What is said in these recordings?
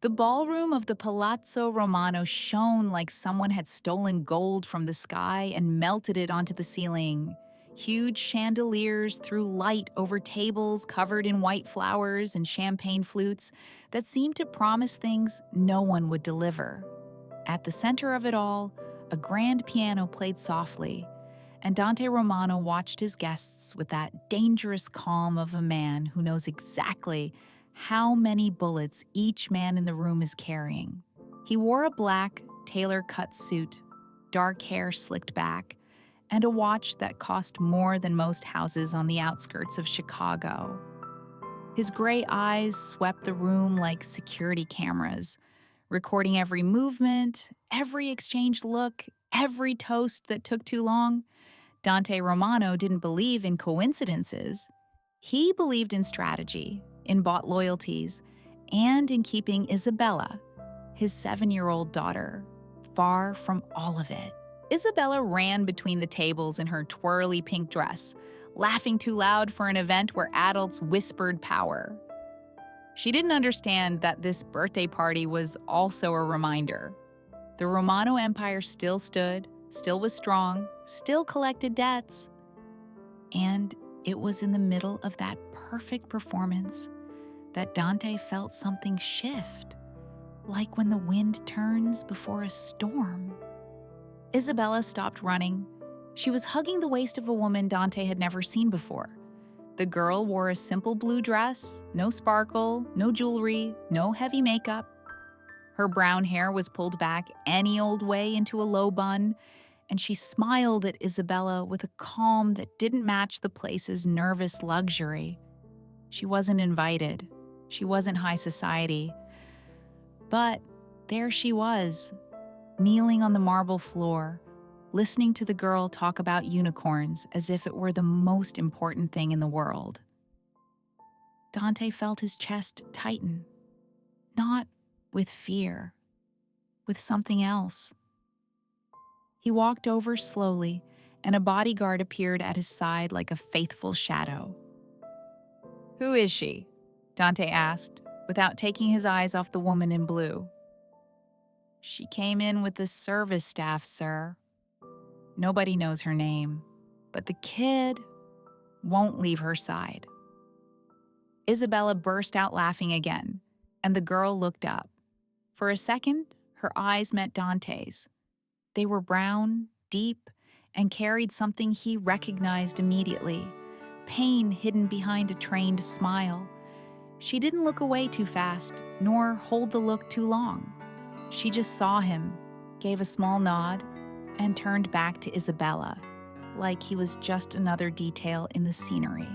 The ballroom of the Palazzo Romano shone like someone had stolen gold from the sky and melted it onto the ceiling. Huge chandeliers threw light over tables covered in white flowers and champagne flutes that seemed to promise things no one would deliver. At the center of it all, a grand piano played softly, and Dante Romano watched his guests with that dangerous calm of a man who knows exactly how many bullets each man in the room is carrying. He wore a black, tailor-cut suit, dark hair slicked back, and a watch that cost more than most houses on the outskirts of Chicago. His gray eyes swept the room like security cameras, recording every movement, every exchanged look, every toast that took too long. Dante Romano didn't believe in coincidences. He believed in strategy, in bought loyalties, and in keeping Isabella, his 7-year-old daughter, far from all of it. Isabella ran between the tables in her twirly pink dress, laughing too loud for an event where adults whispered power. She didn't understand that this birthday party was also a reminder. The Romano Empire still stood, still was strong, still collected debts. And it was in the middle of that perfect performance that Dante felt something shift, like when the wind turns before a storm. Isabella stopped running. She was hugging the waist of a woman Dante had never seen before. The girl wore a simple blue dress, no sparkle, no jewelry, no heavy makeup. Her brown hair was pulled back any old way into a low bun, and she smiled at Isabella with a calm that didn't match the place's nervous luxury. She wasn't invited. She wasn't high society. But there she was, kneeling on the marble floor, listening to the girl talk about unicorns as if it were the most important thing in the world. Dante felt his chest tighten, not with fear, with something else. He walked over slowly, and a bodyguard appeared at his side like a faithful shadow. "Who is she?" Dante asked, without taking his eyes off the woman in blue. "She came in with the service staff, sir. Nobody knows her name, but the kid won't leave her side." Isabella burst out laughing again, and the girl looked up. For a second, her eyes met Dante's. They were brown, deep, and carried something he recognized immediately, pain hidden behind a trained smile. She didn't look away too fast, nor hold the look too long. She just saw him, gave a small nod, and turned back to Isabella, like he was just another detail in the scenery.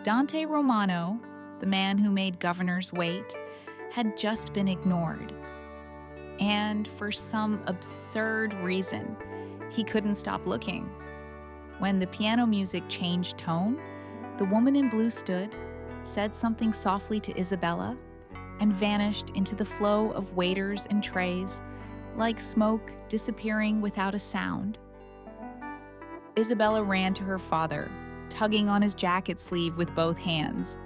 Dante Romano, the man who made governors wait, had just been ignored. And for some absurd reason, he couldn't stop looking. When the piano music changed tone, the woman in blue stood, said something softly to Isabella, and vanished into the flow of waiters and trays, like smoke disappearing without a sound. Isabella ran to her father, tugging on his jacket sleeve with both hands.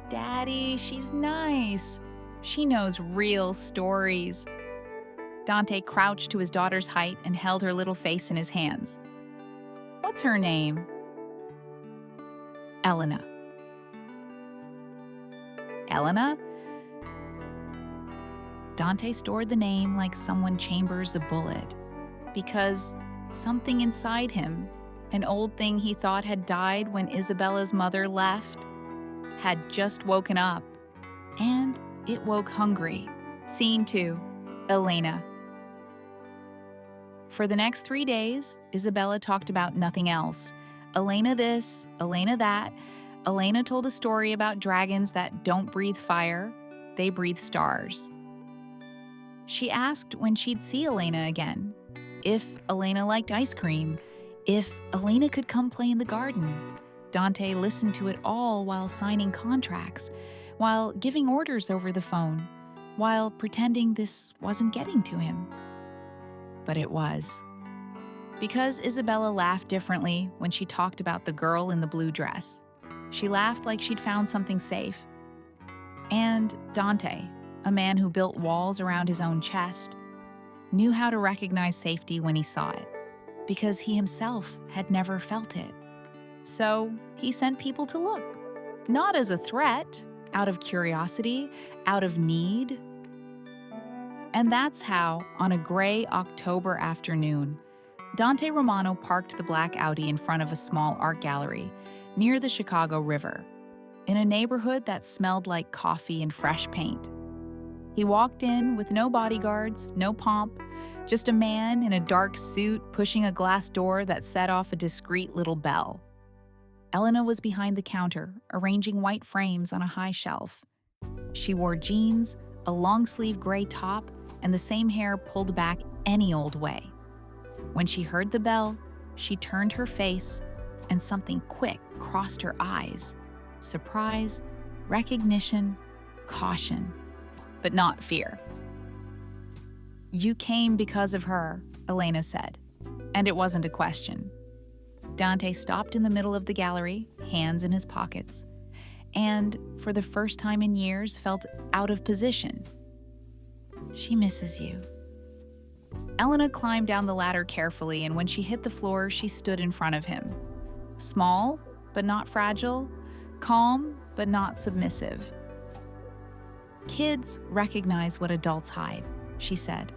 "Daddy, she's nice. She knows real stories." Dante crouched to his daughter's height and held her little face in his hands. "What's her name?" "Elena." "Elena?" Dante stored the name like someone chambers a bullet, because something inside him, an old thing he thought had died when Isabella's mother left, had just woken up, and it woke hungry. Scene 2, Elena. For the next 3 days, Isabella talked about nothing else. Elena this, Elena that. Elena told a story about dragons that don't breathe fire, they breathe stars. She asked when she'd see Elena again, if Elena liked ice cream, if Elena could come play in the garden. Dante listened to it all while signing contracts, while giving orders over the phone, while pretending this wasn't getting to him. But it was. Because Isabella laughed differently when she talked about the girl in the blue dress. She laughed like she'd found something safe. And Dante, a man who built walls around his own chest, knew how to recognize safety when he saw it, because he himself had never felt it. So he sent people to look, not as a threat, out of curiosity, out of need. And that's how, on a gray October afternoon, Dante Romano parked the black Audi in front of a small art gallery near the Chicago River, in a neighborhood that smelled like coffee and fresh paint. He walked in with no bodyguards, no pomp, just a man in a dark suit pushing a glass door that set off a discreet little bell. Elena was behind the counter, arranging white frames on a high shelf. She wore jeans, a long-sleeve gray top, and the same hair pulled back any old way. When she heard the bell, she turned her face, and something quick crossed her eyes. Surprise, recognition, caution, but not fear. "You came because of her," Elena said, and it wasn't a question. Dante stopped in the middle of the gallery, hands in his pockets, and, for the first time in years, felt out of position. "She misses you." Elena climbed down the ladder carefully, and when she hit the floor, she stood in front of him. Small, but not fragile. Calm, but not submissive. "Kids recognize what adults hide," she said,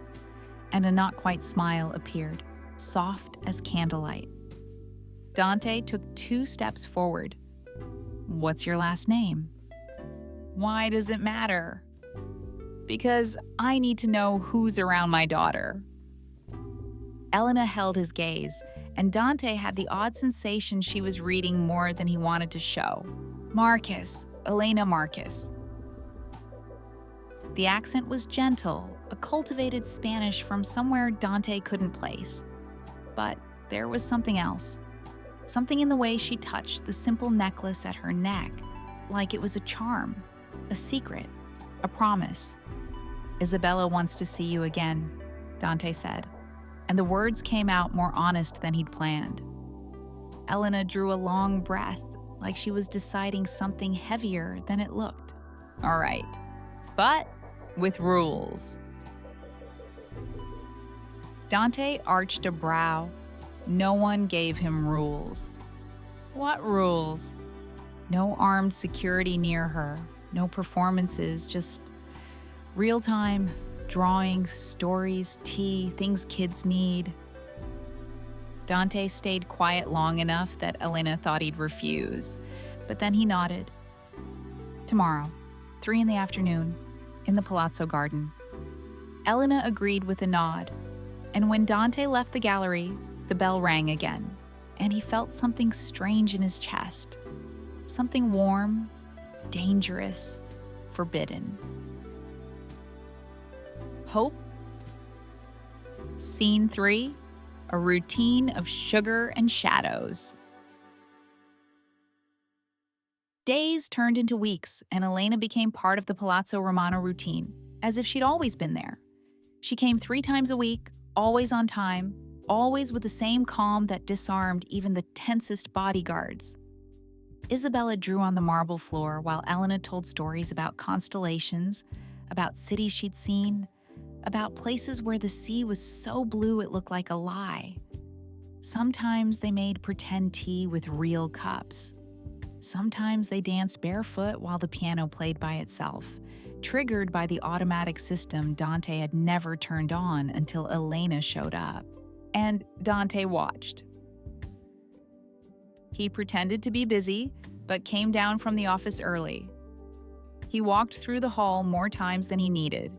and a not-quite smile appeared, soft as candlelight. Dante took 2 steps forward. "What's your last name?" "Why does it matter?" "Because I need to know who's around my daughter." Elena held his gaze, and Dante had the odd sensation she was reading more than he wanted to show. "Marcus, Elena Marcus." The accent was gentle, a cultivated Spanish from somewhere Dante couldn't place. But there was something else. Something in the way she touched the simple necklace at her neck, like it was a charm, a secret, a promise. "Isabella wants to see you again," Dante said, and the words came out more honest than he'd planned. Elena drew a long breath, like she was deciding something heavier than it looked. "All right, but with rules." Dante arched a brow. No one gave him rules. "What rules?" "No armed security near her, no performances, just real-time drawings, stories, tea, things kids need." Dante stayed quiet long enough that Elena thought he'd refuse, but then he nodded. "Tomorrow, 3 in the afternoon, in the Palazzo Garden." Elena agreed with a nod, and when Dante left the gallery, the bell rang again, and he felt something strange in his chest. Something warm, dangerous, forbidden. Hope? Scene 3, a routine of sugar and shadows. Days turned into weeks, and Elena became part of the Palazzo Romano routine, as if she'd always been there. She came 3 times a week, always on time, always with the same calm that disarmed even the tensest bodyguards. Isabella drew on the marble floor while Elena told stories about constellations, about cities she'd seen, about places where the sea was so blue it looked like a lie. Sometimes they made pretend tea with real cups. Sometimes they danced barefoot while the piano played by itself, triggered by the automatic system Dante had never turned on until Elena showed up. And Dante watched. He pretended to be busy, but came down from the office early. He walked through the hall more times than he needed.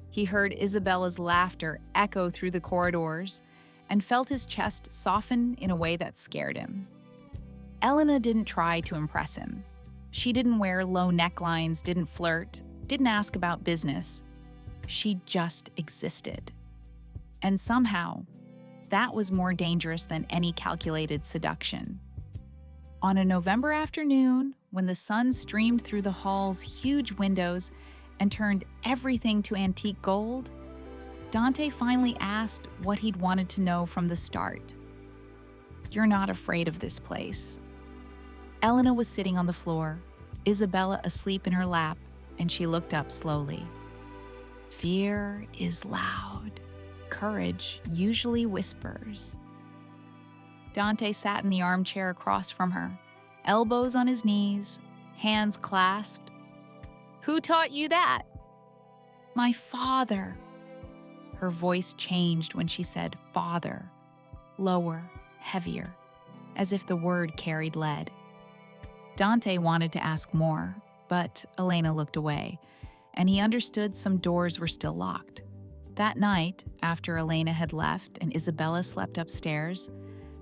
He heard Isabella's laughter echo through the corridors and felt his chest soften in a way that scared him. Elena didn't try to impress him. She didn't wear low necklines, didn't flirt, didn't ask about business. She just existed. And somehow, that was more dangerous than any calculated seduction. On a November afternoon, when the sun streamed through the hall's huge windows and turned everything to antique gold, Dante finally asked what he'd wanted to know from the start. "You're not afraid of this place." Elena was sitting on the floor, Isabella asleep in her lap, and she looked up slowly. Fear is loud. Courage usually whispers. Dante sat in the armchair across from her, elbows on his knees, hands clasped. "Who taught you that?" "My father." Her voice changed when she said father, lower, heavier, as if the word carried lead. Dante wanted to ask more, but Elena looked away, and he understood some doors were still locked. That night, after Elena had left and Isabella slept upstairs,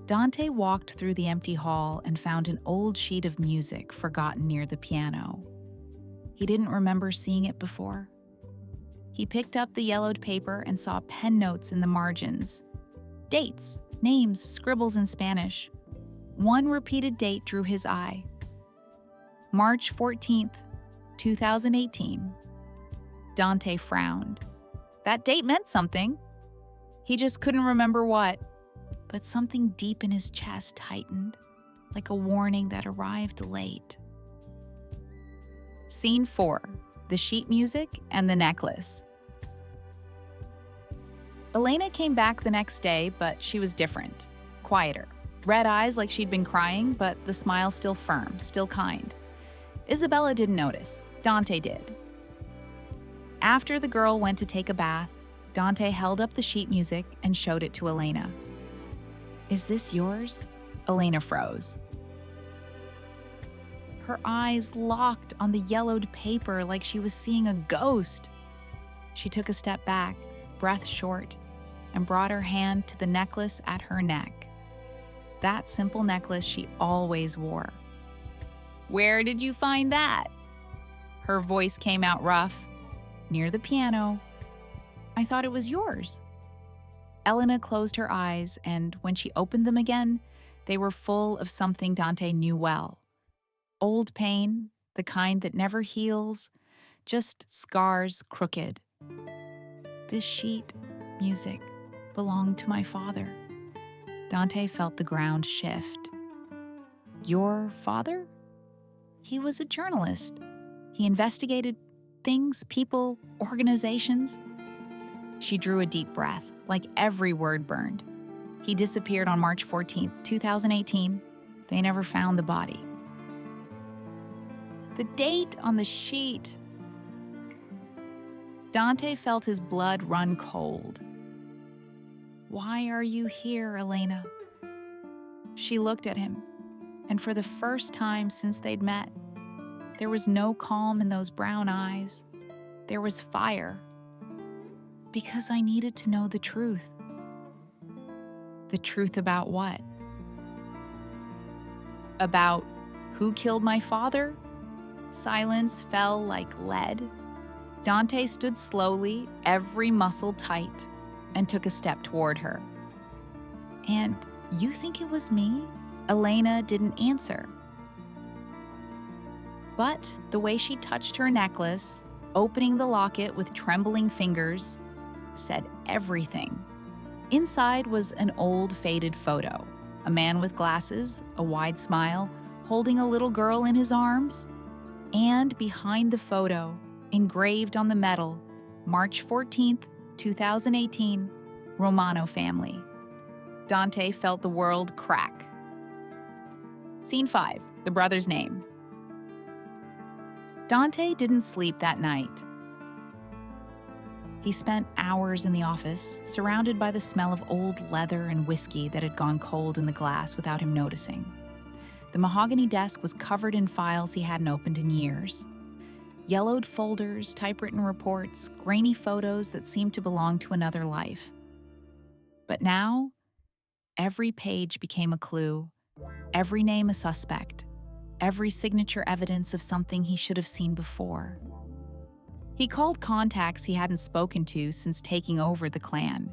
Dante walked through the empty hall and found an old sheet of music forgotten near the piano. He didn't remember seeing it before. He picked up the yellowed paper and saw pen notes in the margins. Dates, names, scribbles in Spanish. One repeated date drew his eye. March 14th, 2018. Dante frowned. That date meant something. He just couldn't remember what. But something deep in his chest tightened, like a warning that arrived late. Scene 4. The sheet music and the necklace. Elena came back the next day, but she was different, quieter. Red eyes like she'd been crying, but the smile still firm, still kind. Isabella didn't notice. Dante did. After the girl went to take a bath, Dante held up the sheet music and showed it to Elena. "Is this yours?" Elena froze. Her eyes locked on the yellowed paper like she was seeing a ghost. She took a step back, breath short, and brought her hand to the necklace at her neck. That simple necklace she always wore. "Where did you find that?" Her voice came out rough. "Near the piano." "I thought it was yours." Elena closed her eyes, and when she opened them again, they were full of something Dante knew well. Old pain, the kind that never heals, just scars crooked. This sheet music belonged to my father. Dante felt the ground shift. Your father? He was a journalist. He investigated things, people, organizations. She drew a deep breath, like every word burned. He disappeared on March 14th, 2018. They never found the body. The date on the sheet. Dante felt his blood run cold. "Why are you here, Elena?" She looked at him, and for the first time since they'd met, there was no calm in those brown eyes. There was fire. "Because I needed to know the truth." The truth about what? About who killed my father? Silence fell like lead. Dante stood slowly, every muscle tight, and took a step toward her. "And you think it was me?" Elena didn't answer. But the way she touched her necklace, opening the locket with trembling fingers, said everything. Inside was an old faded photo, a man with glasses, a wide smile, holding a little girl in his arms. And behind the photo, engraved on the metal, March 14th, 2018, Romano family. Dante felt the world crack. Scene 5, the brother's name. Dante didn't sleep that night. He spent hours in the office, surrounded by the smell of old leather and whiskey that had gone cold in the glass without him noticing. The mahogany desk was covered in files he hadn't opened in years. Yellowed folders, typewritten reports, grainy photos that seemed to belong to another life. But now, every page became a clue, every name a suspect, every signature evidence of something he should have seen before. He called contacts he hadn't spoken to since taking over the clan,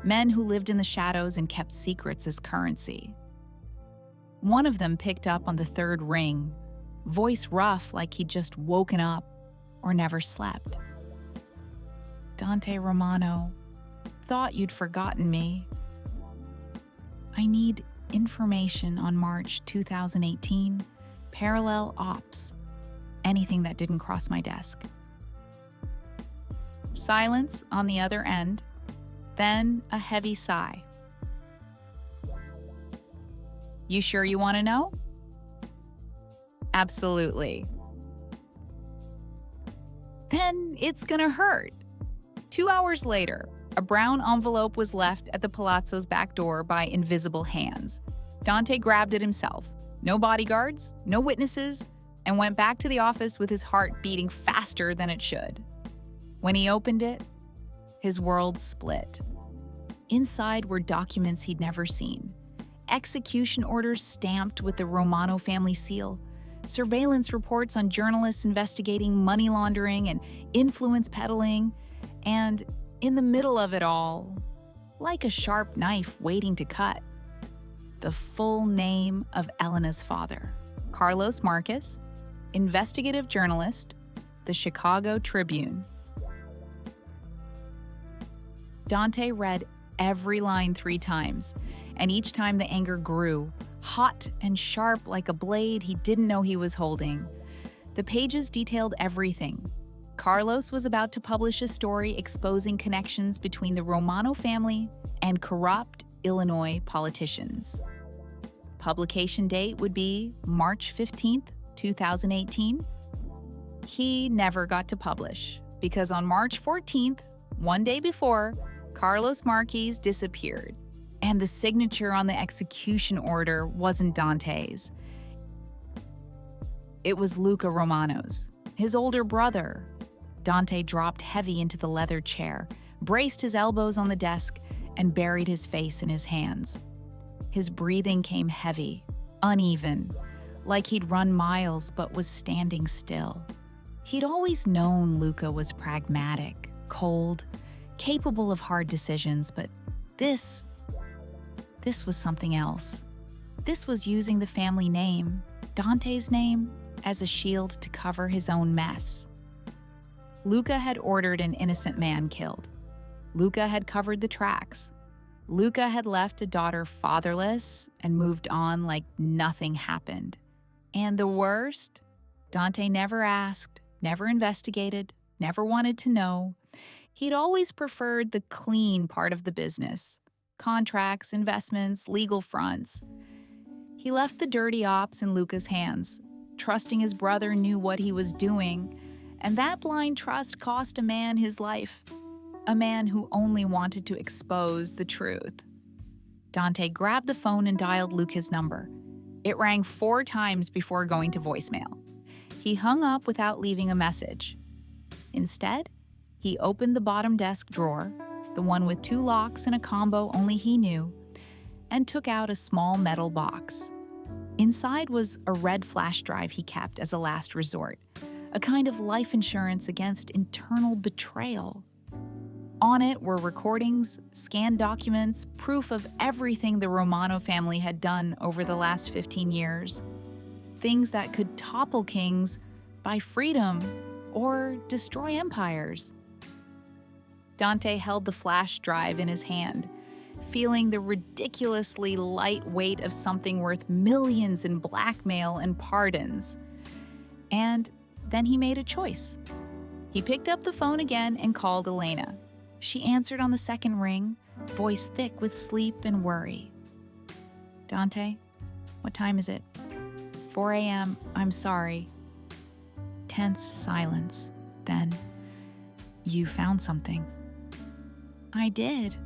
men who lived in the shadows and kept secrets as currency. One of them picked up on the third ring, voice rough like he'd just woken up or never slept. "Dante Romano, thought you'd forgotten me. I need information on March 2018, parallel ops, anything that didn't cross my desk." Silence on the other end, then a heavy sigh. You sure you want to know? Absolutely. Then it's gonna hurt. 2 hours later, a brown envelope was left at the palazzo's back door by invisible hands. Dante grabbed it himself. No bodyguards, no witnesses, and went back to the office with his heart beating faster than it should. When he opened it, his world split. Inside were documents he'd never seen. Execution orders stamped with the Romano family seal, surveillance reports on journalists investigating money laundering and influence peddling, and in the middle of it all, like a sharp knife waiting to cut, the full name of Elena's father, Carlos Marquez, investigative journalist, the Chicago Tribune. Dante read every line 3 times, and each time the anger grew, hot and sharp like a blade he didn't know he was holding. The pages detailed everything. Carlos was about to publish a story exposing connections between the Romano family and corrupt Illinois politicians. Publication date would be March 15th, 2018. He never got to publish because on March 14th, one day before, Carlos Marquez disappeared, and the signature on the execution order wasn't Dante's. It was Luca Romano's, his older brother. Dante dropped heavy into the leather chair, braced his elbows on the desk, and buried his face in his hands. His breathing came heavy, uneven, like he'd run miles but was standing still. He'd always known Luca was pragmatic, cold, capable of hard decisions, but this was something else. This was using the family name, Dante's name, as a shield to cover his own mess. Luca had ordered an innocent man killed. Luca had covered the tracks. Luca had left a daughter fatherless and moved on like nothing happened. And the worst? Dante never asked, never investigated, never wanted to know. He'd always preferred the clean part of the business. Contracts, investments, legal fronts. He left the dirty ops in Luca's hands, trusting his brother knew what he was doing, and that blind trust cost a man his life, a man who only wanted to expose the truth. Dante grabbed the phone and dialed Luca's number. It rang 4 times before going to voicemail. He hung up without leaving a message. Instead, he opened the bottom desk drawer, the one with 2 locks and a combo only he knew, and took out a small metal box. Inside was a red flash drive he kept as a last resort, a kind of life insurance against internal betrayal. On it were recordings, scanned documents, proof of everything the Romano family had done over the last 15 years. Things that could topple kings, buy freedom, or destroy empires. Dante held the flash drive in his hand, feeling the ridiculously light weight of something worth millions in blackmail and pardons. And then he made a choice. He picked up the phone again and called Elena. She answered on the second ring, voice thick with sleep and worry. Dante, what time is it? 4 a.m. I'm sorry. Tense silence. Then, you found something. I did.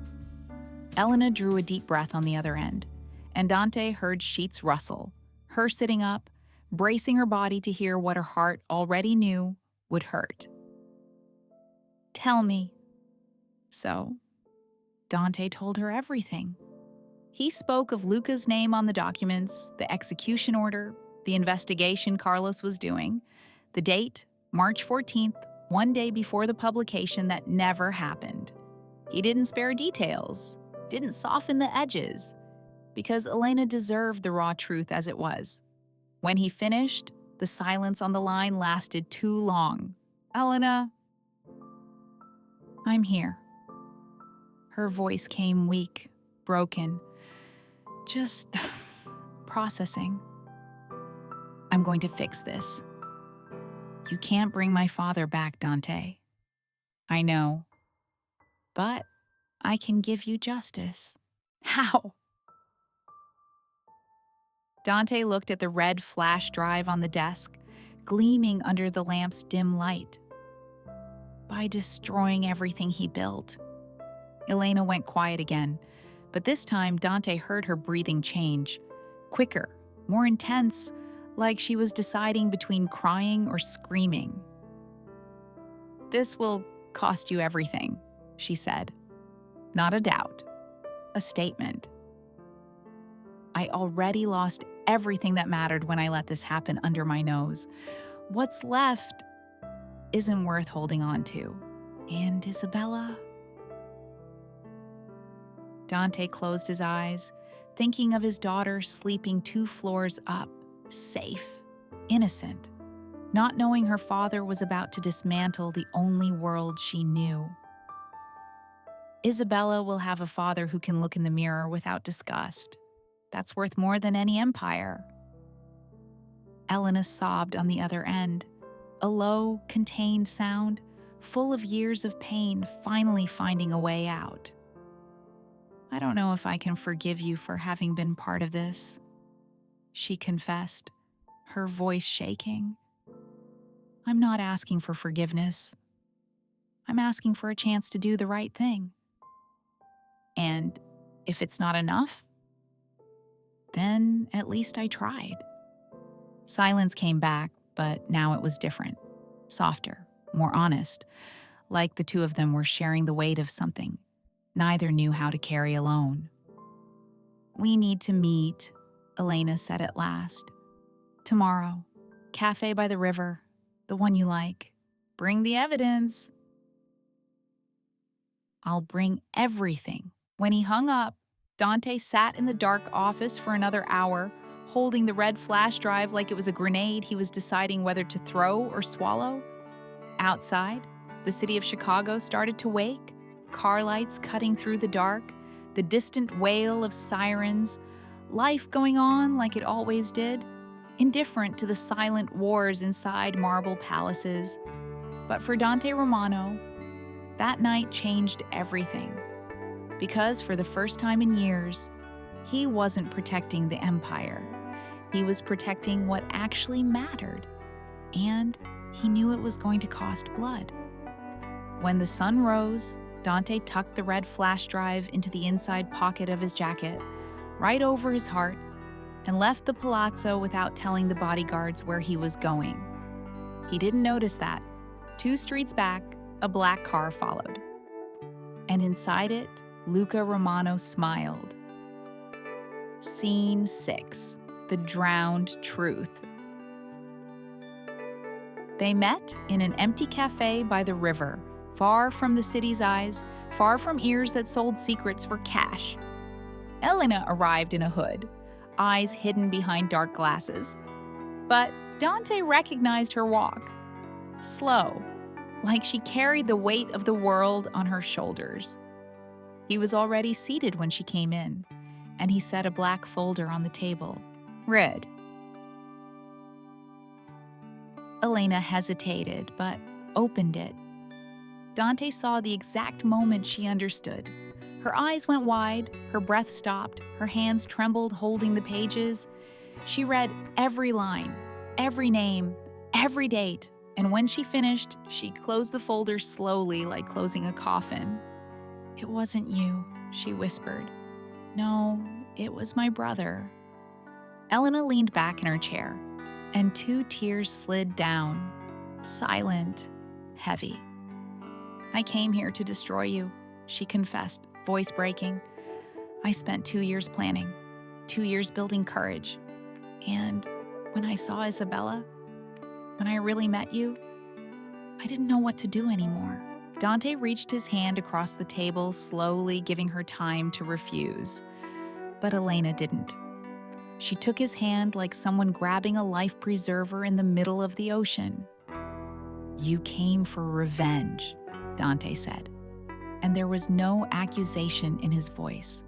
Elena drew a deep breath on the other end, and Dante heard sheets rustle, her sitting up, bracing her body to hear what her heart already knew would hurt. Tell me. So, Dante told her everything. He spoke of Luca's name on the documents, the execution order, the investigation Carlos was doing, the date, March 14th, one day before the publication that never happened. He didn't spare details, didn't soften the edges, because Elena deserved the raw truth as it was. When he finished, the silence on the line lasted too long. Elena, I'm here. Her voice came weak, broken, just processing. I'm going to fix this. You can't bring my father back, Dante. I know, but I can give you justice. How? Dante looked at the red flash drive on the desk, gleaming under the lamp's dim light. By destroying everything he built. Elena went quiet again, but this time Dante heard her breathing change. Quicker, more intense, like she was deciding between crying or screaming. "This will cost you everything," she said. Not a doubt, a statement. "I already lost everything that mattered when I let this happen under my nose. What's left isn't worth holding on to. And Isabella?" Dante closed his eyes, thinking of his daughter sleeping 2 floors up, safe, innocent, not knowing her father was about to dismantle the only world she knew. Isabella will have a father who can look in the mirror without disgust. That's worth more than any empire. Elena sobbed on the other end, a low, contained sound, full of years of pain finally finding a way out. "I don't know if I can forgive you for having been part of this," she confessed, her voice shaking. "I'm not asking for forgiveness. I'm asking for a chance to do the right thing. And if it's not enough, then at least I tried." Silence came back, but now it was different, softer, more honest, like the two of them were sharing the weight of something neither knew how to carry alone. "We need to meet," Elena said at last. "Tomorrow. Cafe by the river. The one you like. Bring the evidence." "I'll bring everything." When he hung up, Dante sat in the dark office for another hour, holding the red flash drive like it was a grenade he was deciding whether to throw or swallow. Outside, the city of Chicago started to wake, car lights cutting through the dark, the distant wail of sirens, life going on like it always did, indifferent to the silent wars inside marble palaces. But for Dante Romano, that night changed everything. Because for the first time in years, he wasn't protecting the empire. He was protecting what actually mattered. And he knew it was going to cost blood. When the sun rose, Dante tucked the red flash drive into the inside pocket of his jacket, right over his heart, and left the palazzo without telling the bodyguards where he was going. He didn't notice that. 2 streets back, a black car followed. And inside it, Luca Romano smiled. Scene 6. The Drowned Truth. They met in an empty cafe by the river, far from the city's eyes, far from ears that sold secrets for cash. Elena arrived in a hood, eyes hidden behind dark glasses. But Dante recognized her walk. Slow, like she carried the weight of the world on her shoulders. He was already seated when she came in, and he set a black folder on the table. "Read." Elena hesitated, but opened it. Dante saw the exact moment she understood. Her eyes went wide, her breath stopped, her hands trembled holding the pages. She read every line, every name, every date, and when she finished, she closed the folder slowly like closing a coffin. "It wasn't you," she whispered. "No, it was my brother." Elena leaned back in her chair, and 2 tears slid down, silent, heavy. "I came here to destroy you," she confessed, voice breaking. "I spent 2 years planning, 2 years building courage. And when I saw Isabella, when I really met you, I didn't know what to do anymore." Dante reached his hand across the table, slowly giving her time to refuse. But Elena didn't. She took his hand like someone grabbing a life preserver in the middle of the ocean. "You came for revenge," Dante said, and there was no accusation in his voice,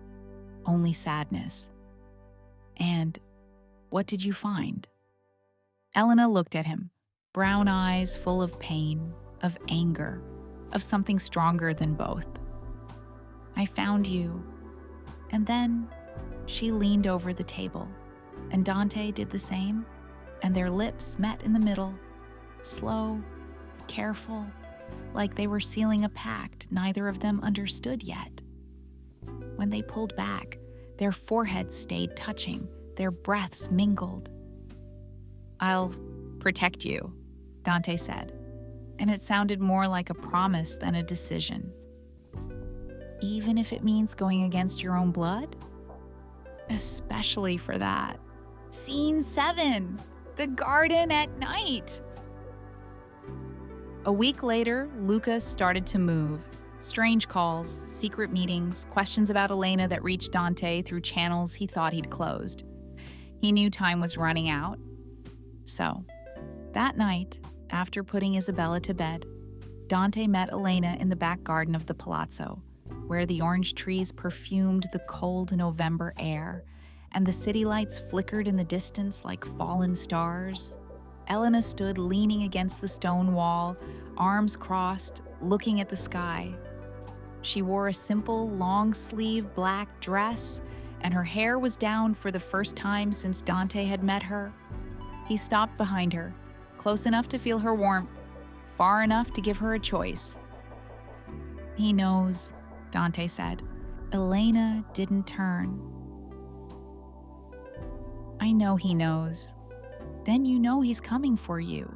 only sadness. "And what did you find?" Elena looked at him, brown eyes full of pain, of anger. of something stronger than both. I found you. And then she leaned over the table, and Dante did the same, and their lips met in the middle, slow, careful, like they were sealing a pact neither of them understood yet. When they pulled back, their foreheads stayed touching, their breaths mingled. "I'll protect you," Dante said, and it sounded more like a promise than a decision. "Even if it means going against your own blood?" "Especially for that." Scene 7: The garden at night. A week later, Lucas started to move. Strange calls, secret meetings, questions about Elena that reached Dante through channels he thought he'd closed. He knew time was running out. So, that night, after putting Isabella to bed, Dante met Elena in the back garden of the palazzo, where the orange trees perfumed the cold November air, and the city lights flickered in the distance like fallen stars. Elena stood leaning against the stone wall, arms crossed, looking at the sky. She wore a simple, long-sleeve black dress, and her hair was down for the first time since Dante had met her. He stopped behind her, close enough to feel her warmth, far enough to give her a choice. "He knows," Dante said. Elena didn't turn. "I know he knows. Then you know he's coming for you."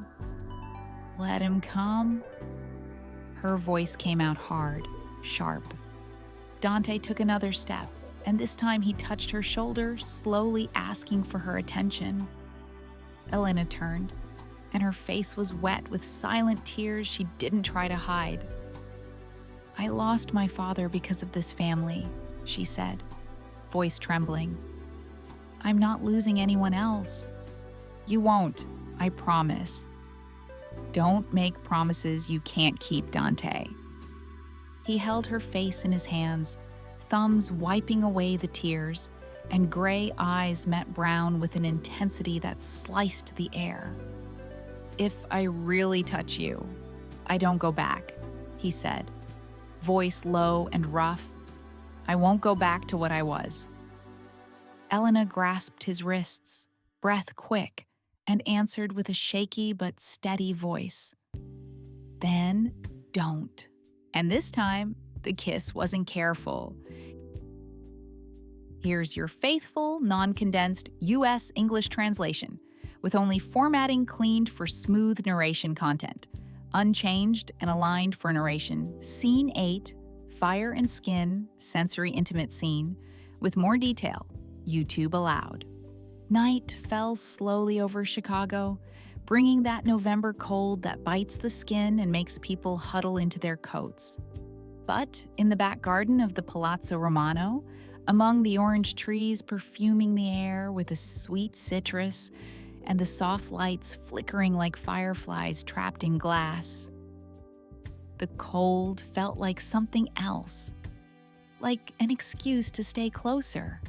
"Let him come." Her voice came out hard, sharp. Dante took another step, and this time he touched her shoulder, slowly asking for her attention. Elena turned, and her face was wet with silent tears she didn't try to hide. "I lost my father because of this family," she said, voice trembling. "I'm not losing anyone else." "You won't, I promise." "Don't make promises you can't keep, Dante." He held her face in his hands, thumbs wiping away the tears, and gray eyes met brown with an intensity that sliced the air. "If I really touch you, I don't go back," he said, voice low and rough. "I won't go back to what I was." Elena grasped his wrists, breath quick, and answered with a shaky but steady voice. "Then don't." And this time, the kiss wasn't careful. Here's your faithful, non-condensed US English translation, with only formatting cleaned for smooth narration content, unchanged and aligned for narration. Scene 8, Fire and Skin, sensory intimate scene, with more detail, YouTube allowed. Night fell slowly over Chicago, bringing that November cold that bites the skin and makes people huddle into their coats. But in the back garden of the Palazzo Romano, among the orange trees perfuming the air with a sweet citrus and the soft lights flickering like fireflies trapped in glass, the cold felt like something else, like an excuse to stay closer.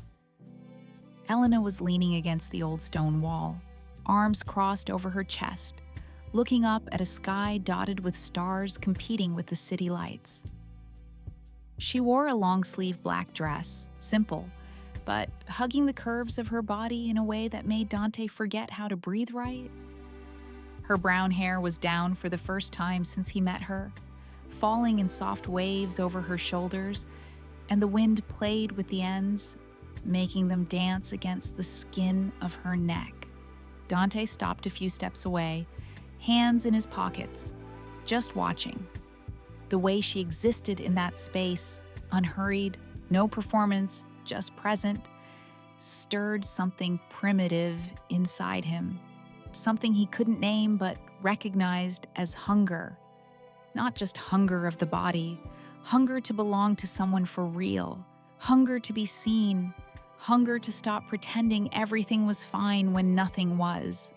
Elena was leaning against the old stone wall, arms crossed over her chest, looking up at a sky dotted with stars competing with the city lights. She wore a long-sleeve black dress, simple, but hugging the curves of her body in a way that made Dante forget how to breathe right. Her brown hair was down for the first time since he met her, falling in soft waves over her shoulders, and the wind played with the ends, making them dance against the skin of her neck. Dante stopped a few steps away, hands in his pockets, just watching. The way she existed in that space, unhurried, no performance, just present, stirred something primitive inside him, something he couldn't name but recognized as hunger. Not just hunger of the body, hunger to belong to someone for real, hunger to be seen, hunger to stop pretending everything was fine when nothing was.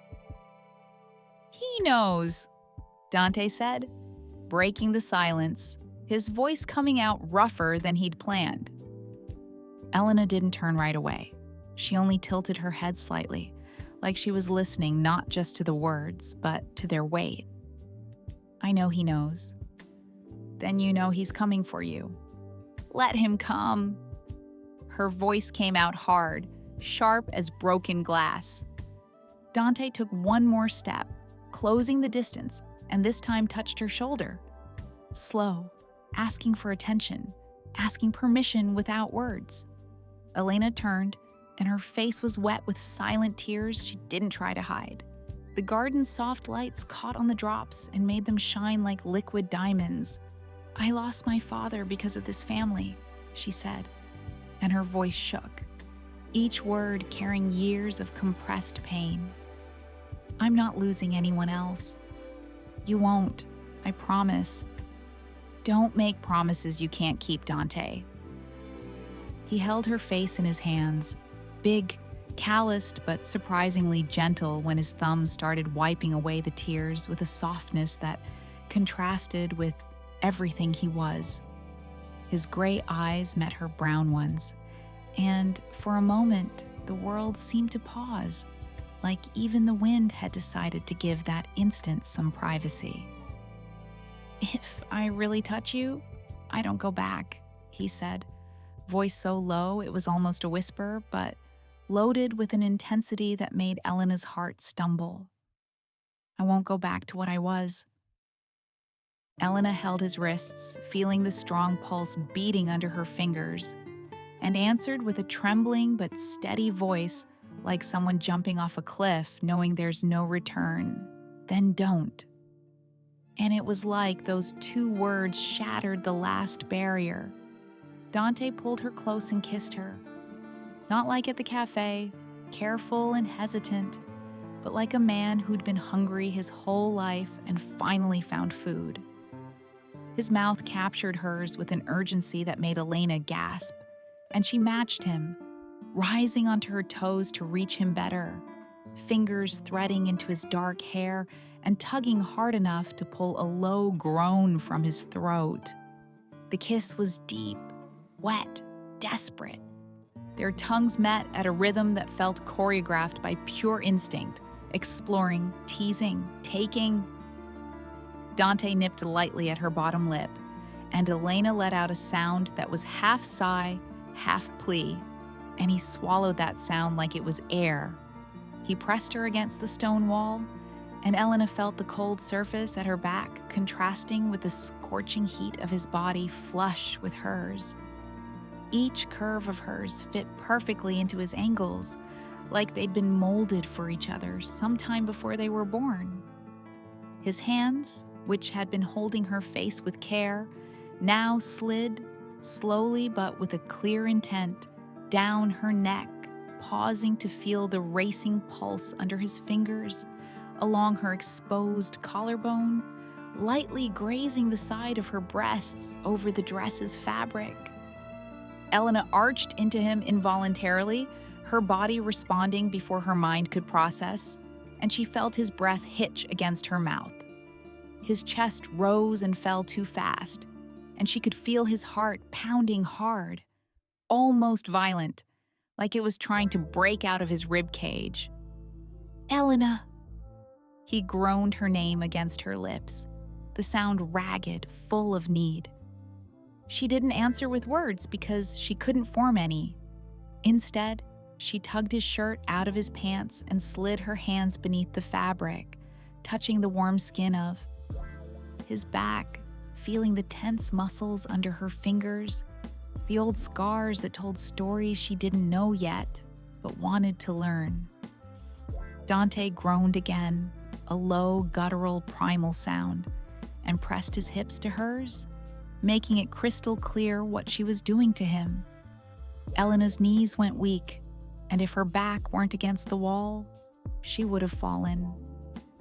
"He knows," Dante said, breaking the silence, his voice coming out rougher than he'd planned. Elena didn't turn right away. She only tilted her head slightly, like she was listening not just to the words, but to their weight. "I know he knows." then you know he's coming for you. Let him come." Her voice came out hard, sharp as broken glass. Dante took one more step, closing the distance, and this time touched her shoulder. Slow, asking for attention, asking permission without words. Elena turned, and her face was wet with silent tears she didn't try to hide. The garden's soft lights caught on the drops and made them shine like liquid diamonds. "I lost my father because of this family," she said, and her voice shook, each word carrying years of compressed pain. "I'm not losing anyone else. You won't, I promise. Don't make promises you can't keep, Dante." He held her face in his hands, big, calloused but surprisingly gentle when his thumbs started wiping away the tears with a softness that contrasted with everything he was. His gray eyes met her brown ones, and for a moment, the world seemed to pause, like even the wind had decided to give that instant some privacy. "If I really touch you, I don't go back," he said, voice so low it was almost a whisper, but loaded with an intensity that made Elena's heart stumble. "I won't go back to what I was." Elena held his wrists, feeling the strong pulse beating under her fingers, and answered with a trembling but steady voice, like someone jumping off a cliff knowing there's no return. "Then don't." And it was like those two words shattered the last barrier. Dante pulled her close and kissed her. Not like at the cafe, careful and hesitant, but like a man who'd been hungry his whole life and finally found food. His mouth captured hers with an urgency that made Elena gasp, and she matched him, rising onto her toes to reach him better, fingers threading into his dark hair and tugging hard enough to pull a low groan from his throat. The kiss was deep, wet, desperate. Their tongues met at a rhythm that felt choreographed by pure instinct, exploring, teasing, taking. Dante nipped lightly at her bottom lip, and Elena let out a sound that was half sigh, half plea, and he swallowed that sound like it was air. He pressed her against the stone wall, and Elena felt the cold surface at her back contrasting with the scorching heat of his body flush with hers. Each curve of hers fit perfectly into his angles, like they'd been molded for each other sometime before they were born. His hands, which had been holding her face with care, now slid, slowly but with a clear intent, down her neck, pausing to feel the racing pulse under his fingers, along her exposed collarbone, lightly grazing the side of her breasts over the dress's fabric. Elena arched into him involuntarily, her body responding before her mind could process, and she felt his breath hitch against her mouth. His chest rose and fell too fast, and she could feel his heart pounding hard, almost violent, like it was trying to break out of his rib cage. "Elena!" He groaned her name against her lips, the sound ragged, full of need. She didn't answer with words because she couldn't form any. Instead, she tugged his shirt out of his pants and slid her hands beneath the fabric, touching the warm skin of his back, feeling the tense muscles under her fingers, the old scars that told stories she didn't know yet, but wanted to learn. Dante groaned again, a low, guttural, primal sound, and pressed his hips to hers, making it crystal clear what she was doing to him. Elena's knees went weak, and if her back weren't against the wall, she would have fallen.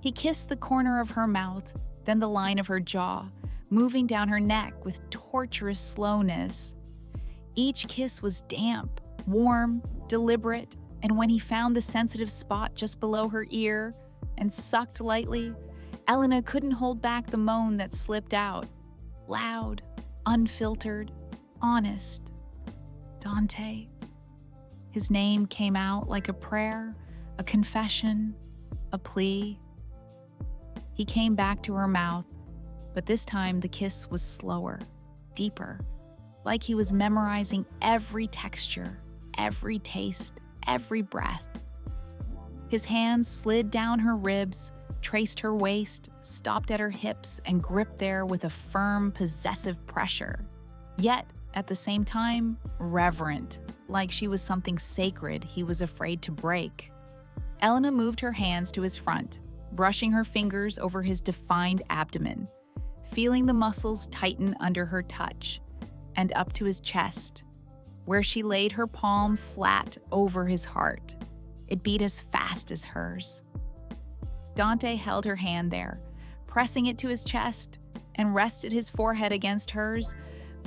He kissed the corner of her mouth, then the line of her jaw, moving down her neck with torturous slowness. Each kiss was damp, warm, deliberate, and when he found the sensitive spot just below her ear and sucked lightly, Elena couldn't hold back the moan that slipped out. Loud, unfiltered, honest. Dante. His name came out like a prayer, a confession, a plea. He came back to her mouth, But this time, the kiss was slower, deeper, like he was memorizing every texture, every taste, every breath. His hands slid down her ribs, traced her waist, stopped at her hips, and gripped there with a firm, possessive pressure. Yet, at the same time, reverent, like she was something sacred he was afraid to break. Elena moved her hands to his front, brushing her fingers over his defined abdomen, feeling the muscles tighten under her touch, and up to his chest, where she laid her palm flat over his heart. It beat as fast as hers. Dante held her hand there, pressing it to his chest, and rested his forehead against hers,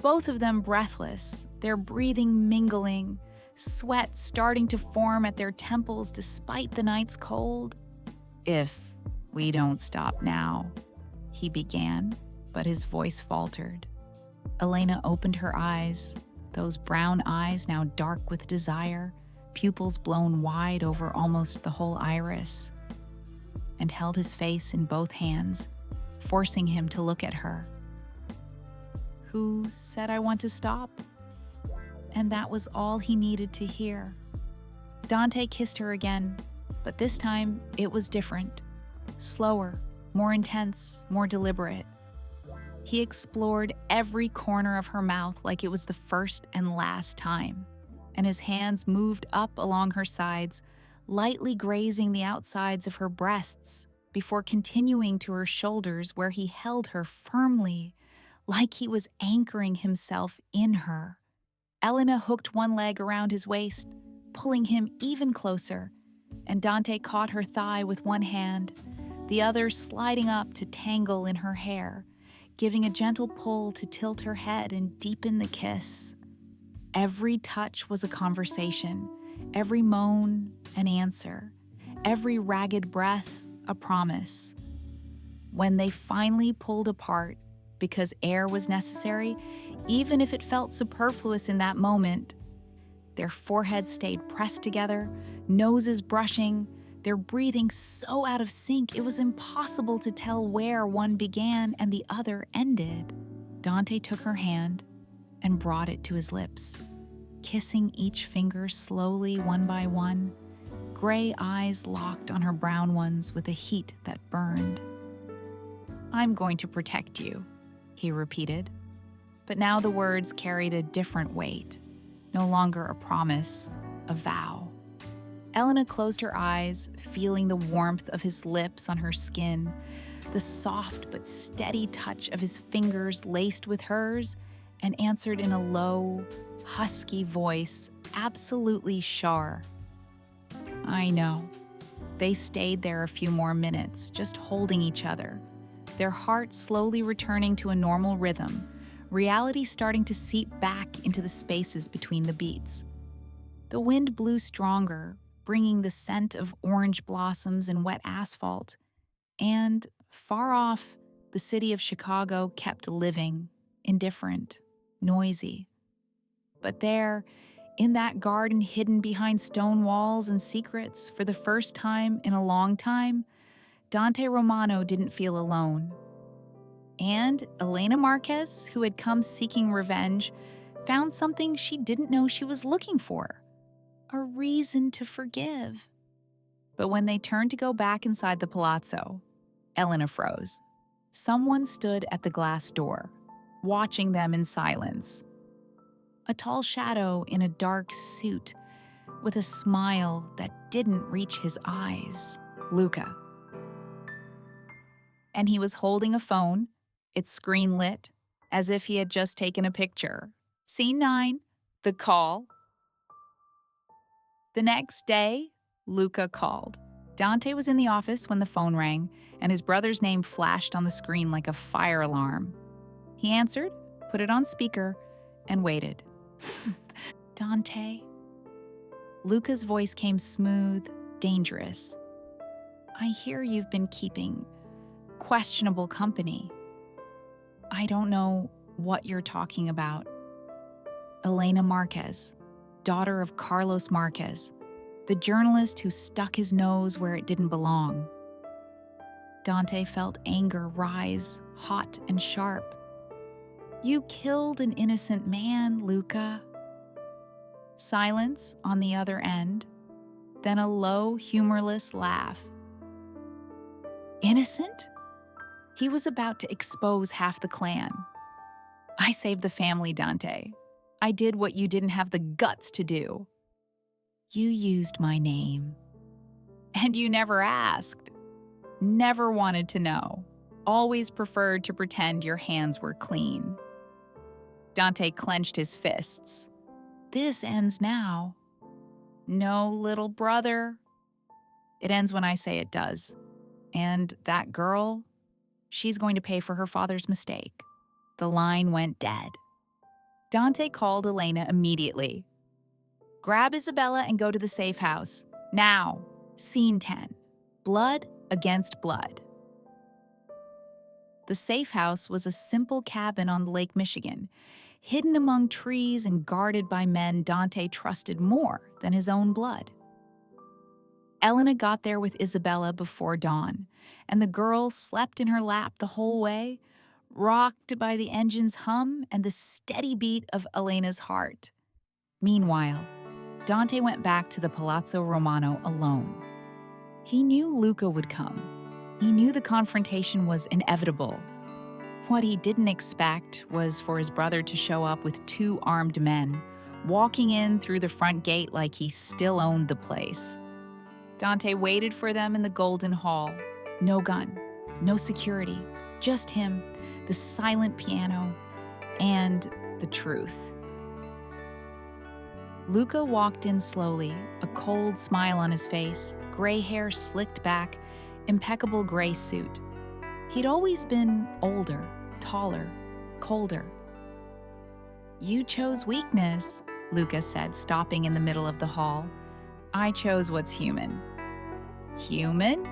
both of them breathless, their breathing mingling, sweat starting to form at their temples despite the night's cold. "If we don't stop now," he began, but his voice faltered. Elena opened her eyes, those brown eyes now dark with desire, pupils blown wide over almost the whole iris, and held his face in both hands, forcing him to look at her. "Who said I want to stop?" And that was all he needed to hear. Dante kissed her again, but this time it was different. Slower, more intense, more deliberate. He explored every corner of her mouth like it was the first and last time, and his hands moved up along her sides, lightly grazing the outsides of her breasts, before continuing to her shoulders where he held her firmly, like he was anchoring himself in her. Elena hooked one leg around his waist, pulling him even closer, and Dante caught her thigh with one hand, the other sliding up to tangle in her hair, giving a gentle pull to tilt her head and deepen the kiss. Every touch was a conversation, every moan an answer, every ragged breath a promise. When they finally pulled apart, because air was necessary, even if it felt superfluous in that moment, their foreheads stayed pressed together, noses brushing, their breathing so out of sync it was impossible to tell where one began and the other ended. Dante took her hand and brought it to his lips, kissing each finger slowly one by one, gray eyes locked on her brown ones with a heat that burned. "I'm going to protect you," he repeated. But now the words carried a different weight, no longer a promise, a vow. Elena closed her eyes, feeling the warmth of his lips on her skin, the soft but steady touch of his fingers laced with hers, and answered in a low, husky voice, absolutely sure. "I know." They stayed there a few more minutes, just holding each other, their hearts slowly returning to a normal rhythm, reality starting to seep back into the spaces between the beats. The wind blew stronger, bringing the scent of orange blossoms and wet asphalt, and, far off, the city of Chicago kept living, indifferent, noisy. But there, in that garden hidden behind stone walls and secrets, for the first time in a long time, Dante Romano didn't feel alone. And Elena Marquez, who had come seeking revenge, found something she didn't know she was looking for: a reason to forgive. But when they turned to go back inside the palazzo, Elena froze. Someone stood at the glass door, watching them in silence. A tall shadow in a dark suit, with a smile that didn't reach his eyes. Luca. And he was holding a phone, its screen lit, as if he had just taken a picture. Scene 9, the call. The next day, Luca called. Dante was in the office when the phone rang, and his brother's name flashed on the screen like a fire alarm. He answered, put it on speaker, and waited. "Dante?" Luca's voice came smooth, dangerous. "I hear you've been keeping questionable company. I don't know what you're talking about. Elena Marquez, daughter of Carlos Marquez, the journalist who stuck his nose where it didn't belong." Dante felt anger rise, hot and sharp. "You killed an innocent man, Luca." Silence on the other end, then a low, humorless laugh. "Innocent?" He was about to expose half the clan. "I saved the family, Dante. I did what you didn't have the guts to do." "You used my name." "And you never asked. Never wanted to know. Always preferred to pretend your hands were clean." Dante clenched his fists. "This ends now." "No, little brother. It ends when I say it does. And that girl, she's going to pay for her father's mistake." The line went dead. Dante called Elena immediately. "Grab Isabella and go to the safe house. Now." Scene 10. Blood against blood. The safe house was a simple cabin on Lake Michigan, hidden among trees and guarded by men Dante trusted more than his own blood. Elena got there with Isabella before dawn, and the girl slept in her lap the whole way, rocked by the engine's hum and the steady beat of Elena's heart. Meanwhile, Dante went back to the Palazzo Romano alone. He knew Luca would come. He knew the confrontation was inevitable. What he didn't expect was for his brother to show up with 2 armed men, walking in through the front gate like he still owned the place. Dante waited for them in the Golden Hall. No gun, no security, just him, the silent piano, and the truth. Luca walked in slowly, a cold smile on his face, gray hair slicked back, impeccable gray suit. He'd always been older, taller, colder. "You chose weakness," Luca said, stopping in the middle of the hall. "I chose what's human." "Human?"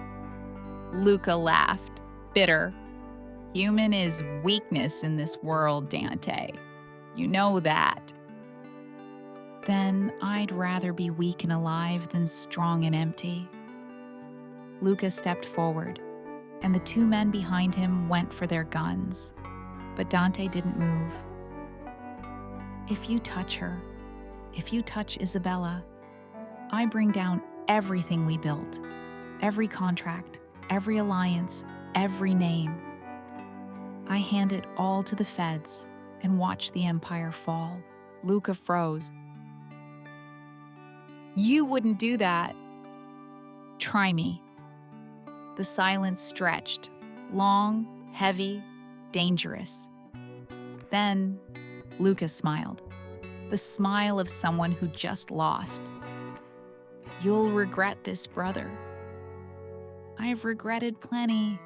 Luca laughed, bitter. "Human is weakness in this world, Dante. You know that." "Then I'd rather be weak and alive than strong and empty." Luca stepped forward, and the 2 men behind him went for their guns. But Dante didn't move. "If you touch her, if you touch Isabella, I bring down everything we built, every contract, every alliance, every name. I hand it all to the feds and watch the empire fall." Luca froze. "You wouldn't do that." "Try me." The silence stretched, long, heavy, dangerous. Then Luca smiled, the smile of someone who just lost. "You'll regret this, brother." "I've regretted plenty.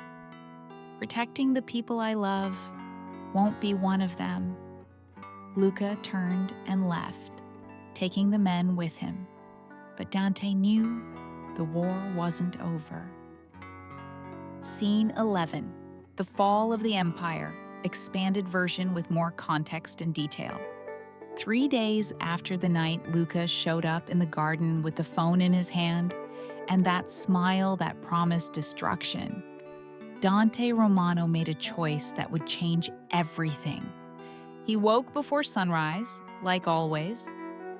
Protecting the people I love won't be one of them." Luca turned and left, taking the men with him. But Dante knew the war wasn't over. Scene 11. The Fall of the Empire, expanded version with more context and detail. 3 days after the night Luca showed up in the garden with the phone in his hand and that smile that promised destruction, Dante Romano made a choice that would change everything. He woke before sunrise, like always,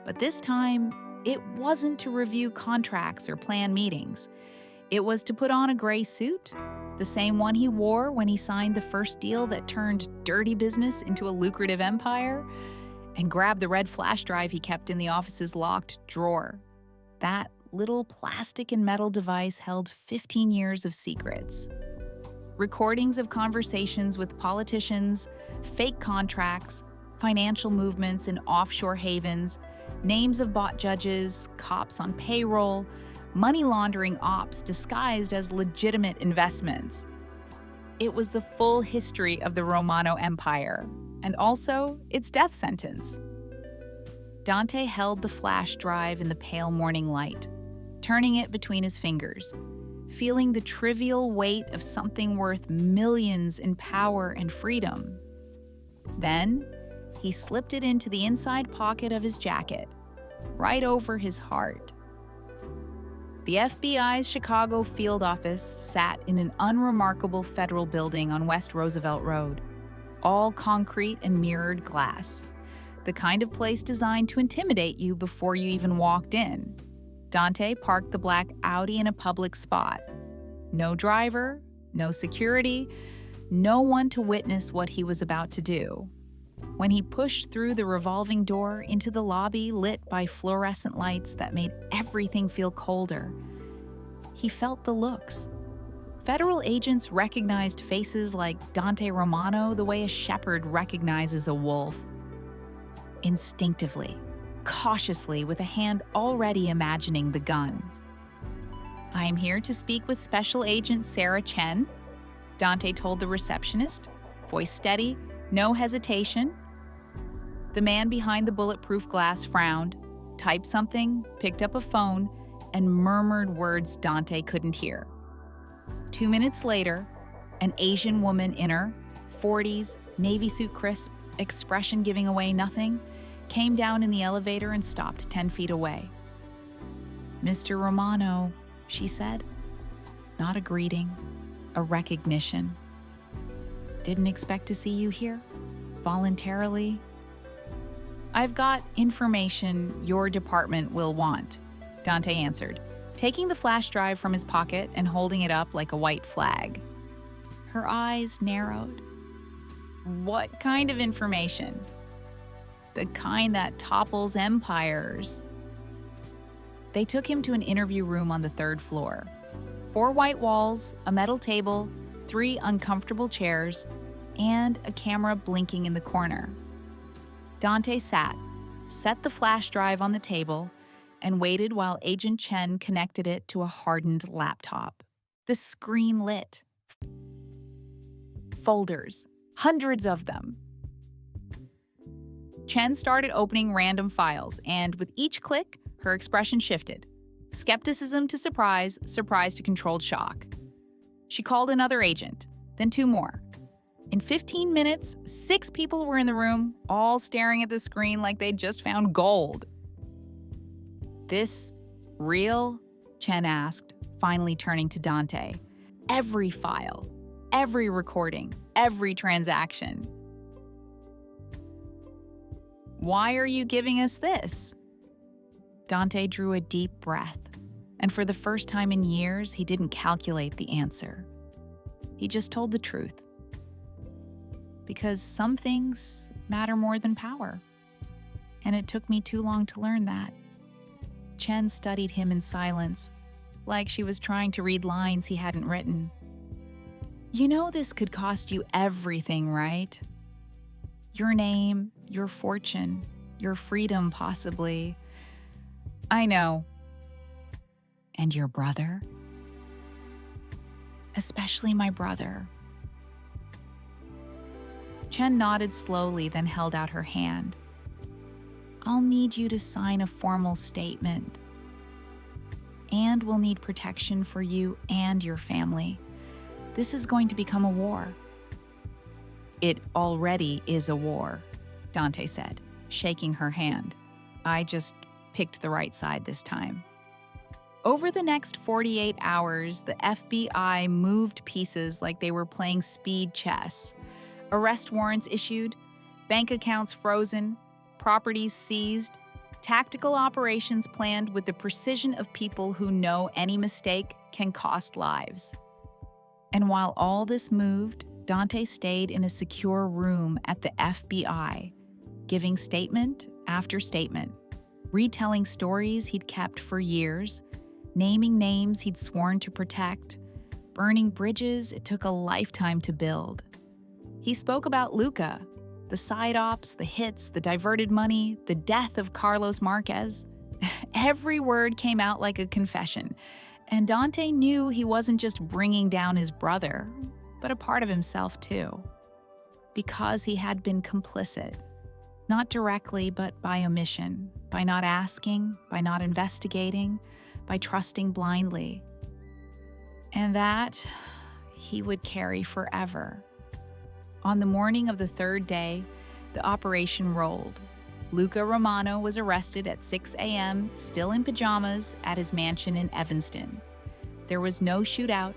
but this time it wasn't to review contracts or plan meetings. It was to put on a gray suit, the same one he wore when he signed the first deal that turned dirty business into a lucrative empire, and grab the red flash drive he kept in the office's locked drawer. That little plastic and metal device held 15 years of secrets. Recordings of conversations with politicians, fake contracts, financial movements in offshore havens, names of bought judges, cops on payroll, money laundering ops disguised as legitimate investments. It was the full history of the Romano Empire, and also its death sentence. Dante held the flash drive in the pale morning light, turning it between his fingers, feeling the trivial weight of something worth millions in power and freedom. Then, he slipped it into the inside pocket of his jacket, right over his heart. The FBI's Chicago field office sat in an unremarkable federal building on West Roosevelt Road, all concrete and mirrored glass, the kind of place designed to intimidate you before you even walked in. Dante parked the black Audi in a public spot. No driver, no security, no one to witness what he was about to do. When he pushed through the revolving door into the lobby lit by fluorescent lights that made everything feel colder, he felt the looks. Federal agents recognized faces like Dante Romano the way a shepherd recognizes a wolf. Instinctively, cautiously, with a hand already imagining the gun. "I am here to speak with Special Agent Sarah Chen," Dante told the receptionist, voice steady, no hesitation. The man behind the bulletproof glass frowned, typed something, picked up a phone, and murmured words Dante couldn't hear. 2 minutes later, an Asian woman in her 40s, navy suit crisp, expression giving away nothing, came down in the elevator and stopped 10 feet away. "Mr. Romano," she said. Not a greeting, a recognition. "Didn't expect to see you here? Voluntarily?" "I've got information your department will want," Dante answered, taking the flash drive from his pocket and holding it up like a white flag. Her eyes narrowed. "What kind of information?" "The kind that topples empires." They took him to an interview room on the 3rd floor. 4 white walls, a metal table, 3 uncomfortable chairs, and a camera blinking in the corner. Dante sat, set the flash drive on the table, and waited while Agent Chen connected it to a hardened laptop. The screen lit. Folders, hundreds of them. Chen started opening random files, and with each click, her expression shifted. Skepticism to surprise, surprise to controlled shock. She called another agent, then 2 more. In 15 minutes, 6 people were in the room, all staring at the screen like they'd just found gold. "This real?" Chen asked, finally turning to Dante. "Every file, every recording, every transaction." "Why are you giving us this?" Dante drew a deep breath, and for the first time in years, he didn't calculate the answer. He just told the truth. Because some things matter more than power. And it took me too long to learn that. Chen studied him in silence, like she was trying to read lines he hadn't written. "You know this could cost you everything, right? Your name, your fortune, your freedom, possibly." "I know." "And your brother?" "Especially my brother." Chen nodded slowly, then held out her hand. "I'll need you to sign a formal statement. And we'll need protection for you and your family. This is going to become a war." "It already is a war," Dante said, shaking her hand. "I just picked the right side this time." Over the next 48 hours, the FBI moved pieces like they were playing speed chess. Arrest warrants issued, bank accounts frozen, properties seized, tactical operations planned with the precision of people who know any mistake can cost lives. And while all this moved, Dante stayed in a secure room at the FBI, giving statement after statement, retelling stories he'd kept for years, naming names he'd sworn to protect, burning bridges it took a lifetime to build. He spoke about Luca, the side ops, the hits, the diverted money, the death of Carlos Marquez. Every word came out like a confession, and Dante knew he wasn't just bringing down his brother, but a part of himself too. Because he had been complicit, not directly but by omission, by not asking, by not investigating, by trusting blindly. And that he would carry forever. On the morning of the 3rd day, the operation rolled. Luca Romano was arrested at 6 a.m., still in pajamas, at his mansion in Evanston. There was no shootout,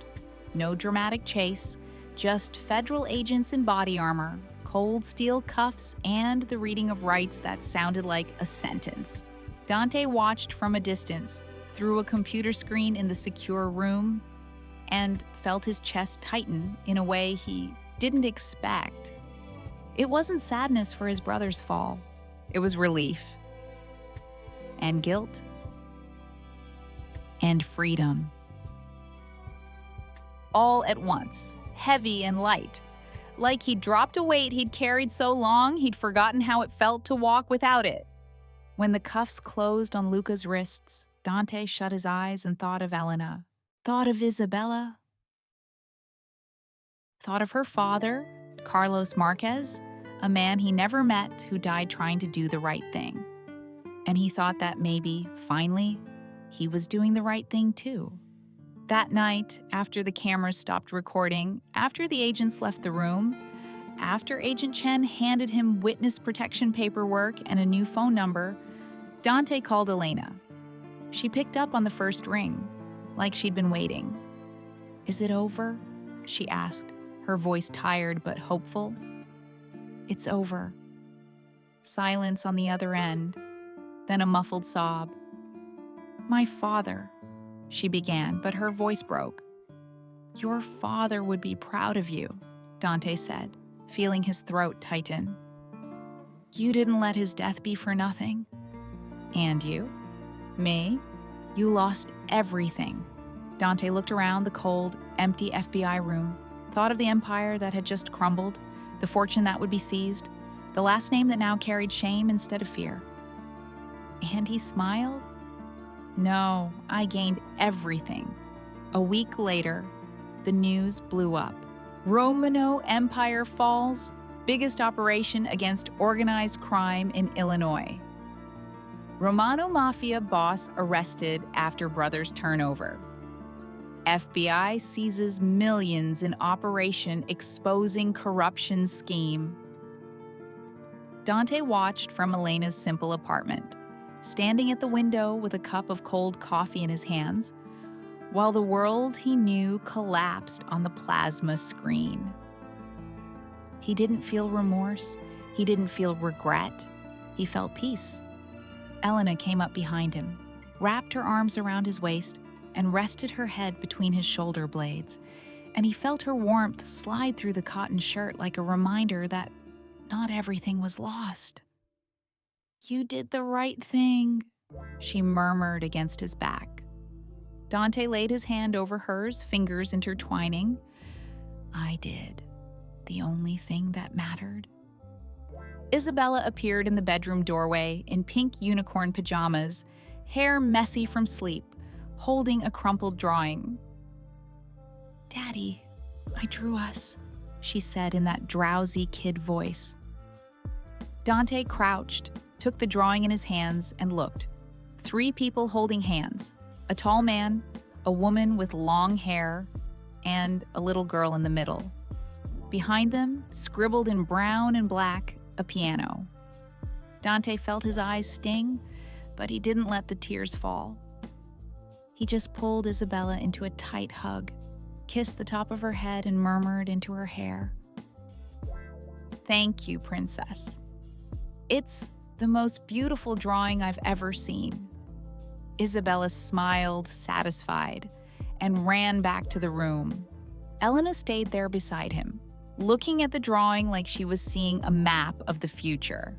no dramatic chase, just federal agents in body armor, cold steel cuffs, and the reading of rights that sounded like a sentence. Dante watched from a distance, through a computer screen in the secure room, and felt his chest tighten in a way he didn't expect. It wasn't sadness for his brother's fall. It was relief. And guilt. And freedom. All at once, heavy and light. Like he'd dropped a weight he'd carried so long he'd forgotten how it felt to walk without it. When the cuffs closed on Luca's wrists, Dante shut his eyes and thought of Elena. Thought of Isabella. Thought of her father, Carlos Marquez, a man he never met who died trying to do the right thing. And he thought that maybe, finally, he was doing the right thing too. That night, after the cameras stopped recording, after the agents left the room, after Agent Chen handed him witness protection paperwork and a new phone number, Dante called Elena. She picked up on the first ring, like she'd been waiting. "Is it over?" she asked, her voice tired but hopeful. "It's over." Silence on the other end, then a muffled sob. "My father," she began, but her voice broke. "Your father would be proud of you," Dante said, feeling his throat tighten. "You didn't let his death be for nothing." "And you?" "Me? You lost everything." Dante looked around the cold, empty FBI room, thought of the empire that had just crumbled, the fortune that would be seized, the last name that now carried shame instead of fear. And he smiled. "No, I gained everything." A week later, the news blew up. Romano Empire falls, biggest operation against organized crime in Illinois. Romano Mafia boss arrested after brother's turnover. FBI seizes millions in operation exposing corruption scheme. Dante watched from Elena's simple apartment, standing at the window with a cup of cold coffee in his hands, while the world he knew collapsed on the plasma screen. He didn't feel remorse. He didn't feel regret. He felt peace. Elena came up behind him, wrapped her arms around his waist, and rested her head between his shoulder blades, and he felt her warmth slide through the cotton shirt like a reminder that not everything was lost. "You did the right thing," she murmured against his back. Dante laid his hand over hers, fingers intertwining. "I did. The only thing that mattered." Isabella appeared in the bedroom doorway in pink unicorn pajamas, hair messy from sleep, holding a crumpled drawing. "Daddy, I drew us," she said in that drowsy kid voice. Dante crouched, took the drawing in his hands, and looked. 3 people holding hands, a tall man, a woman with long hair, and a little girl in the middle. Behind them, scribbled in brown and black, a piano. Dante felt his eyes sting, but he didn't let the tears fall. He just pulled Isabella into a tight hug, kissed the top of her head, and murmured into her hair, "Thank you, Princess. It's the most beautiful drawing I've ever seen." Isabella smiled, satisfied, and ran back to the room. Elena stayed there beside him, looking at the drawing like she was seeing a map of the future.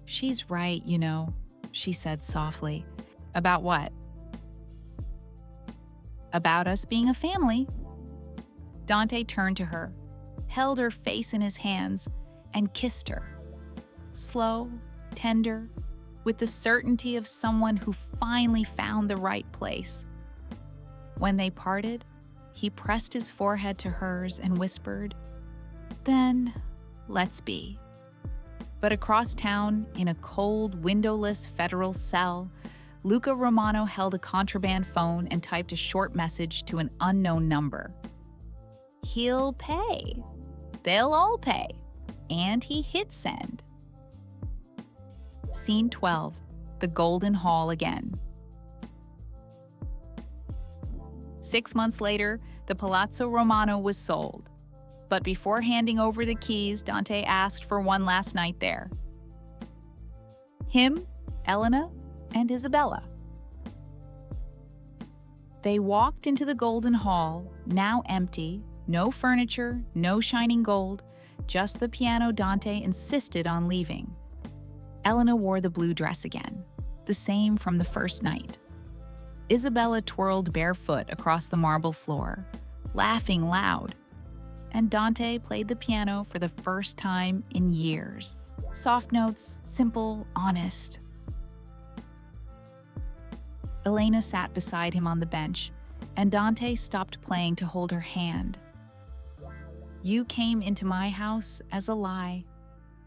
"She's right, you know," she said softly. "About what?" "About us being a family." Dante turned to her, held her face in his hands, and kissed her. Slow, tender, with the certainty of someone who finally found the right place. When they parted, he pressed his forehead to hers and whispered, "Then, let's be." But across town, in a cold, windowless federal cell, Luca Romano held a contraband phone and typed a short message to an unknown number. He'll pay. They'll all pay. And he hit send. Scene 12. The Golden Hall again. 6 months later, the Palazzo Romano was sold. But before handing over the keys, Dante asked for one last night there. Him, Elena, and Isabella. They walked into the Golden Hall, now empty, no furniture, no shining gold, just the piano Dante insisted on leaving. Elena wore the blue dress again, the same from the first night. Isabella twirled barefoot across the marble floor, laughing loud. And Dante played the piano for the first time in years. Soft notes, simple, honest. Elena sat beside him on the bench, and Dante stopped playing to hold her hand. You came into my house as a lie,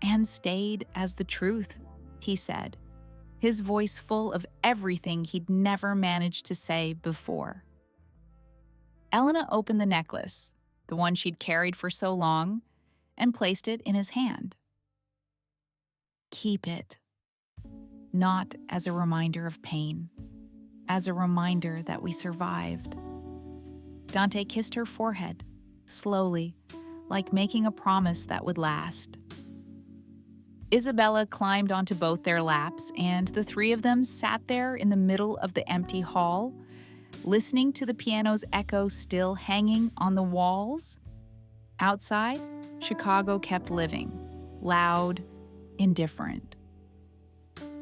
and stayed as the truth, he said, his voice full of everything he'd never managed to say before. Elena opened the necklace, the one she'd carried for so long, and placed it in his hand. Keep it. Not as a reminder of pain, as a reminder that we survived. Dante kissed her forehead, slowly, like making a promise that would last. Isabella climbed onto both their laps, and the three of them sat there in the middle of the empty hall, listening to the piano's echo still hanging on the walls. Outside, Chicago kept living, loud, indifferent.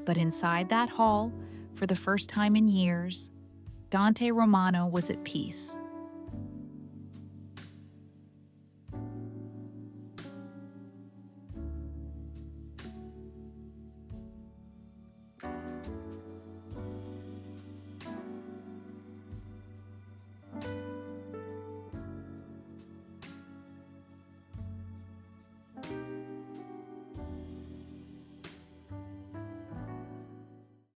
But inside that hall, for the first time in years, Dante Romano was at peace.